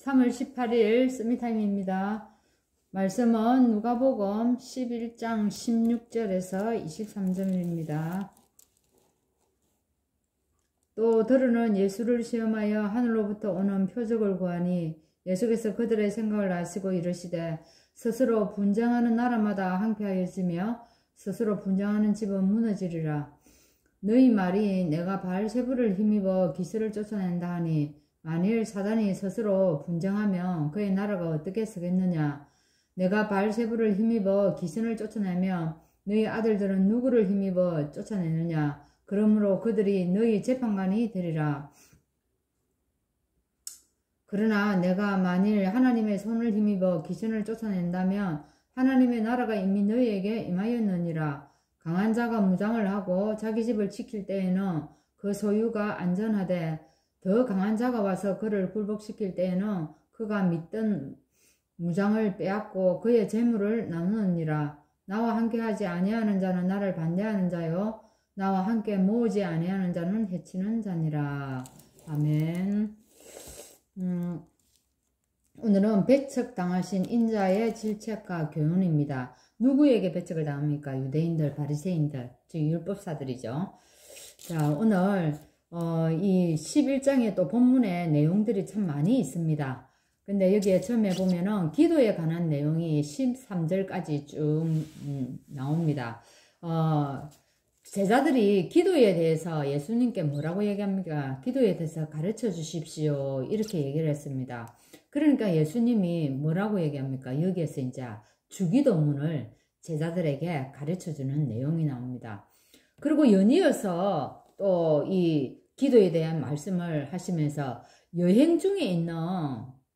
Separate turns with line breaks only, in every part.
3월 18일 스미타임입니다. 말씀은 누가복음 11장 16절에서 23절입니다. 또 더러는 예수를 시험하여 하늘로부터 오는 표적을 구하니 예수께서 그들의 생각을 아시고 이르시되 스스로 분쟁하는 나라마다 항폐하여지며 스스로 분쟁하는 집은 무너지리라. 너희 말이 내가 바알세불을 힘입어 기스를 쫓아낸다 하니 만일 사단이 스스로 분쟁하면 그의 나라가 어떻게 서겠느냐. 내가 바알세불을 힘입어 기근을 쫓아내면 너희 아들들은 누구를 힘입어 쫓아내느냐. 그러므로 그들이 너희 재판관이 되리라. 그러나 내가 만일 하나님의 손을 힘입어 기근을 쫓아낸다면 하나님의 나라가 이미 너희에게 임하였느니라. 강한 자가 무장을 하고 자기 집을 지킬 때에는 그 소유가 안전하되 더 강한 자가 와서 그를 굴복시킬 때에는 그가 믿던 무장을 빼앗고 그의 재물을 나누느니라. 나와 함께하지 아니하는 자는 나를 반대하는 자요 나와 함께 모으지 아니하는 자는 해치는 자니라. 아멘. 오늘은 배척당하신 인자의 질책과 교훈입니다. 누구에게 배척을 당합니까? 유대인들, 바리새인들, 즉 율법사들이죠. 자, 오늘 이 11장에 또 본문에 내용들이 참 많이 있습니다. 근데 여기에 처음에 보면은 기도에 관한 내용이 13절까지 쭉 나옵니다. 제자들이 기도에 대해서 예수님께 뭐라고 얘기합니까? 기도에 대해서 가르쳐 주십시오. 이렇게 얘기를 했습니다. 그러니까 예수님이 뭐라고 얘기합니까? 여기에서 이제 주기도문을 제자들에게 가르쳐 주는 내용이 나옵니다. 그리고 연이어서 또 이 기도에 대한 말씀을 하시면서 여행 중에 있는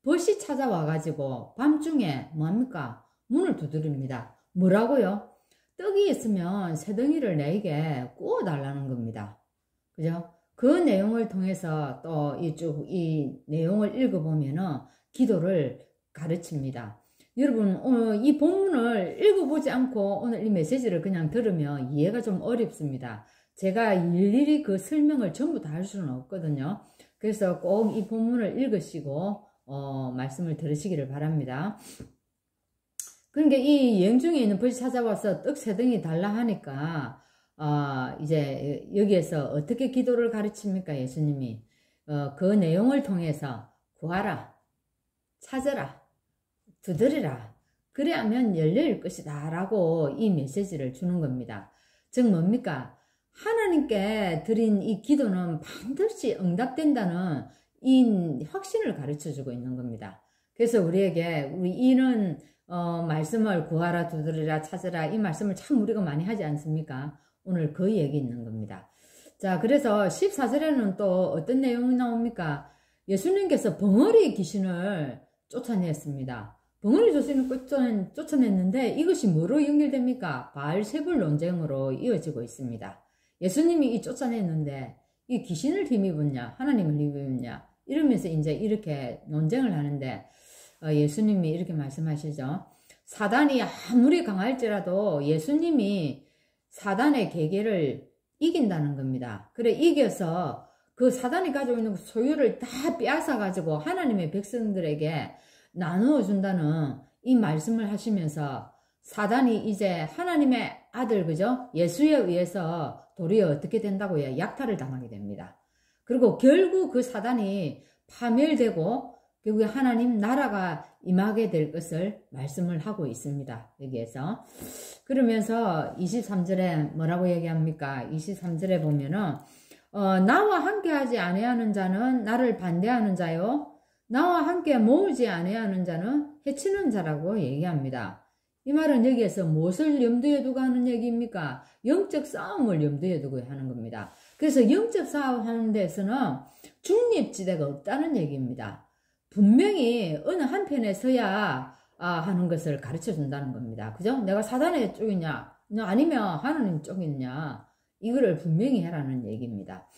벗이 찾아와가지고 밤중에 뭐합니까? 문을 두드립니다. 뭐라고요? 떡이 있으면 세 덩이를 내게 구워달라는 겁니다. 그죠? 그 내용을 통해서 또 이 내용을 읽어보면은 기도를 가르칩니다. 여러분, 이 본문을 읽어보지 않고 오늘 이 메시지를 그냥 들으면 이해가 좀 어렵습니다. 제가 일일이 그 설명을 전부 다 할 수는 없거든요. 그래서 꼭 이 본문을 읽으시고, 말씀을 들으시기를 바랍니다. 그러니까 이 여행 중에 있는 벗이 찾아와서 떡 세 덩이 달라 하니까, 이제 여기에서 어떻게 기도를 가르칩니까? 예수님이. 그 내용을 통해서 구하라, 찾아라, 두드리라. 그래야면 열릴 것이다. 라고 이 메시지를 주는 겁니다. 즉 뭡니까? 하나님께 드린 이 기도는 반드시 응답된다는 이 확신을 가르쳐 주고 있는 겁니다. 그래서 우리에게 이는 말씀을 구하라, 두드리라, 찾으라 이 말씀을 참 우리가 많이 하지 않습니까? 오늘 그 얘기 있는 겁니다. 자, 그래서 14절에는 또 어떤 내용이 나옵니까? 예수님께서 벙어리 귀신을 쫓아냈습니다. 벙어리 귀신을 쫓아냈는데 이것이 뭐로 연결됩니까? 바알세불 논쟁으로 이어지고 있습니다. 예수님이 쫓아냈는데 이 귀신을 힘입었냐, 하나님을 힘입었냐 이러면서 이제 이렇게 논쟁을 하는데 예수님이 이렇게 말씀하시죠. 사단이 아무리 강할지라도 예수님이 사단의 계계를 이긴다는 겁니다. 그래 이겨서 그 사단이 가지고 있는 소유를 다 빼앗아 가지고 하나님의 백성들에게 나누어 준다는 이 말씀을 하시면서 사단이 이제 하나님의 아들, 그죠? 예수에 의해서 도리어 어떻게 된다고요? 약탈을 당하게 됩니다. 그리고 결국 그 사단이 파멸되고 결국에 하나님 나라가 임하게 될 것을 말씀을 하고 있습니다. 여기에서. 그러면서 23절에 뭐라고 얘기합니까? 23절에 보면은 나와 함께하지 아니하는 자는 나를 반대하는 자요 나와 함께 모으지 아니하는 자는 해치는 자라고 얘기합니다. 이 말은 여기에서 무엇을 염두에 두고 하는 얘기입니까? 영적 싸움을 염두에 두고 하는 겁니다. 그래서 영적 싸움 하는 데서는 중립지대가 없다는 얘기입니다. 분명히 어느 한편에 서야 하는 것을 가르쳐 준다는 겁니다. 그죠? 내가 사단의 쪽이냐 아니면 하나님 쪽이냐 이거를 분명히 해라는 얘기입니다.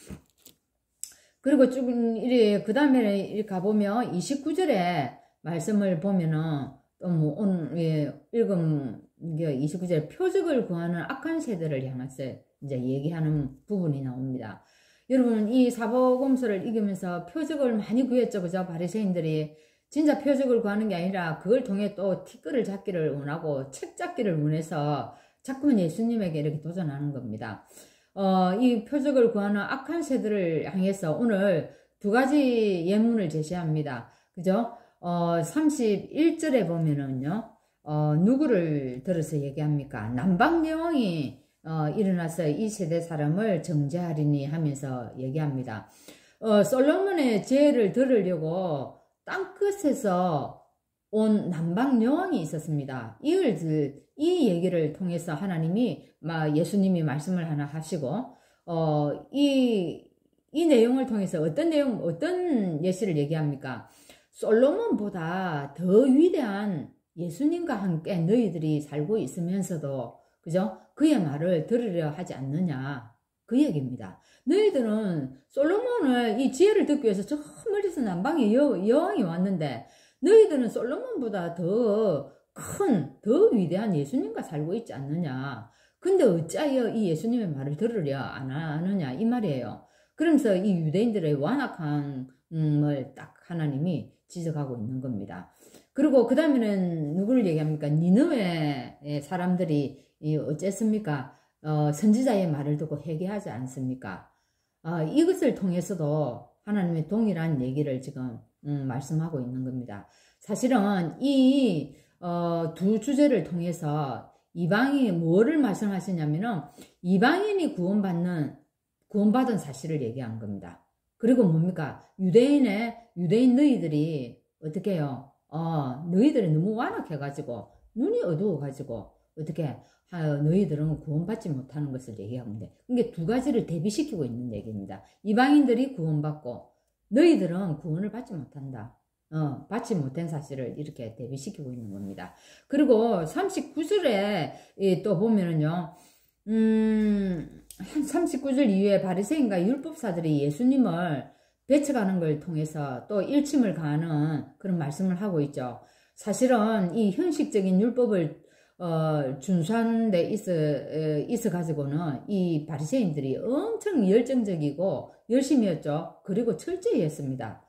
그리고 쭉 그 다음에 이렇게 가보면 29절에 말씀을 보면은 또 뭐 오늘 읽은 29절 표적을 구하는 악한 세대를 향해서 이제 얘기하는 부분이 나옵니다. 여러분 이 사복음서를 읽으면서 표적을 많이 구했죠. 그죠? 바리새인들이 진짜 표적을 구하는 게 아니라 그걸 통해 또 티끌을 잡기를 원하고 책 잡기를 원해서 자꾸만 예수님에게 이렇게 도전하는 겁니다. 이 표적을 구하는 악한 새들을 향해서 오늘 두 가지 예문을 제시합니다. 그죠? 31절에 보면은요, 누구를 들어서 얘기합니까? 남방여왕이 일어나서 이 세대 사람을 정죄하리니 하면서 얘기합니다. 솔로몬의 죄를 들으려고 땅끝에서 온 남방여왕이 있었습니다. 이 얘기를 통해서 하나님이, 예수님이 말씀을 하나 하시고, 이 내용을 통해서 어떤 예시를 얘기합니까? 솔로몬보다 더 위대한 예수님과 함께 너희들이 살고 있으면서도, 그죠? 그의 말을 들으려 하지 않느냐. 그 얘기입니다. 너희들은 솔로몬을 이 지혜를 듣기 위해서 저 멀리서 남방에 여왕이 왔는데, 너희들은 솔로몬보다 더 위대한 예수님과 살고 있지 않느냐. 근데 어찌하여 이 예수님의 말을 들으려 안 하느냐. 이 말이에요. 그러면서 이 유대인들의 완악함을 딱 하나님이 지적하고 있는 겁니다. 그리고 그 다음에는 누구를 얘기합니까? 니느웨의 사람들이 어쨌습니까? 선지자의 말을 듣고 회개하지 않습니까? 이것을 통해서도 하나님의 동일한 얘기를 지금 말씀하고 있는 겁니다. 사실은 이 두 주제를 통해서 이방인이 뭐를 말씀하시냐면은 이방인이 구원받은 사실을 얘기한 겁니다. 그리고 뭡니까? 유대인 너희들이 어떻게 해요? 너희들이 너무 완악해가지고 눈이 어두워가지고 어떻게 너희들은 구원받지 못하는 것을 얘기하는데, 이게 두 가지를 대비시키고 있는 얘기입니다. 이방인들이 구원받고 너희들은 구원을 받지 못한다. 받지 못한 사실을 이렇게 대비시키고 있는 겁니다. 그리고 39절에 또 보면은요, 39절 이후에 바리새인과 율법사들이 예수님을 배척하는 걸 통해서 또 일침을 가하는 그런 말씀을 하고 있죠. 사실은 이 형식적인 율법을 준수하는 데 있어 가지고는 이 바리새인들이 엄청 열정적이고 열심히 했죠. 그리고 철저히 했습니다.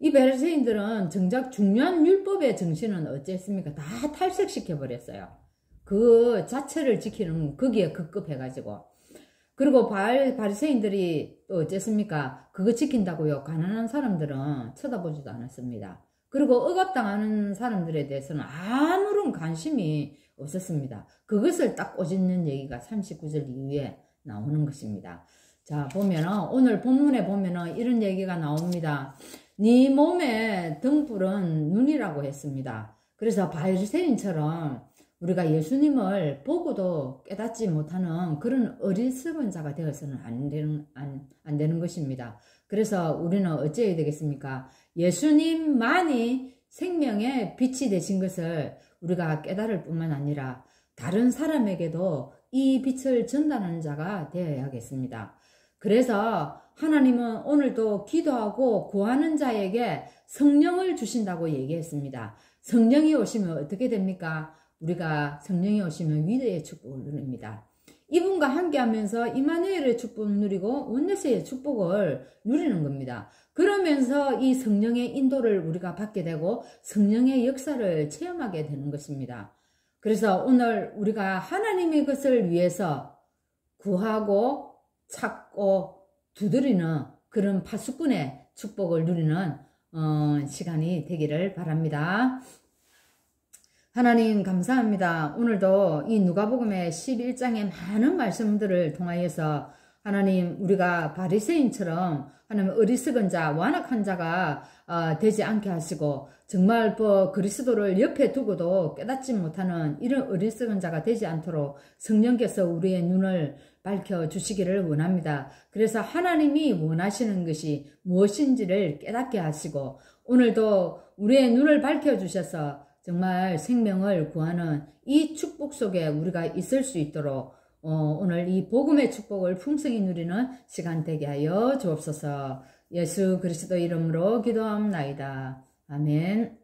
이 바리새인들은 정작 중요한 율법의 정신은 어쨌습니까? 다 탈색시켜 버렸어요. 그 자체를 지키는 거기에 급급해가지고. 그리고 바리새인들이 또 어쨌습니까? 그거 지킨다고요. 가난한 사람들은 쳐다보지도 않았습니다. 그리고 억압당하는 사람들에 대해서는 아무런 관심이 없었습니다. 그것을 딱 꼬집는 얘기가 39절 이후에 나오는 것입니다. 자, 오늘 본문에 보면은 이런 얘기가 나옵니다. 네 몸의 등불은 눈이라고 했습니다. 그래서 바리새인처럼 우리가 예수님을 보고도 깨닫지 못하는 그런 어리석은 자가 되어서는 안 되는 것입니다. 그래서 우리는 어찌해야 되겠습니까? 예수님만이 생명의 빛이 되신 것을 우리가 깨달을 뿐만 아니라 다른 사람에게도 이 빛을 전달하는 자가 되어야겠습니다. 그래서 하나님은 오늘도 기도하고 구하는 자에게 성령을 주신다고 얘기했습니다. 성령이 오시면 어떻게 됩니까? 우리가 성령이 오시면 위대의 축복을 누립니다. 이분과 함께 하면서 임마누엘의 축복을 누리고 원네스의 축복을 누리는 겁니다. 그러면서 이 성령의 인도를 우리가 받게 되고 성령의 역사를 체험하게 되는 것입니다. 그래서 오늘 우리가 하나님의 것을 위해서 구하고 찾고 두드리는 그런 파수꾼의 축복을 누리는 시간이 되기를 바랍니다. 하나님 감사합니다. 오늘도 이 누가복음의 11장의 많은 말씀들을 통하여서 하나님 우리가 바리새인처럼 하나님 어리석은 자, 완악한 자가 되지 않게 하시고 정말 그리스도를 옆에 두고도 깨닫지 못하는 이런 어리석은 자가 되지 않도록 성령께서 우리의 눈을 밝혀주시기를 원합니다. 그래서 하나님이 원하시는 것이 무엇인지를 깨닫게 하시고 오늘도 우리의 눈을 밝혀주셔서 정말 생명을 구하는 이 축복 속에 우리가 있을 수 있도록 오늘 이 복음의 축복을 풍성히 누리는 시간 되게 하여 주옵소서. 예수 그리스도 이름으로 기도합나이다. 아멘.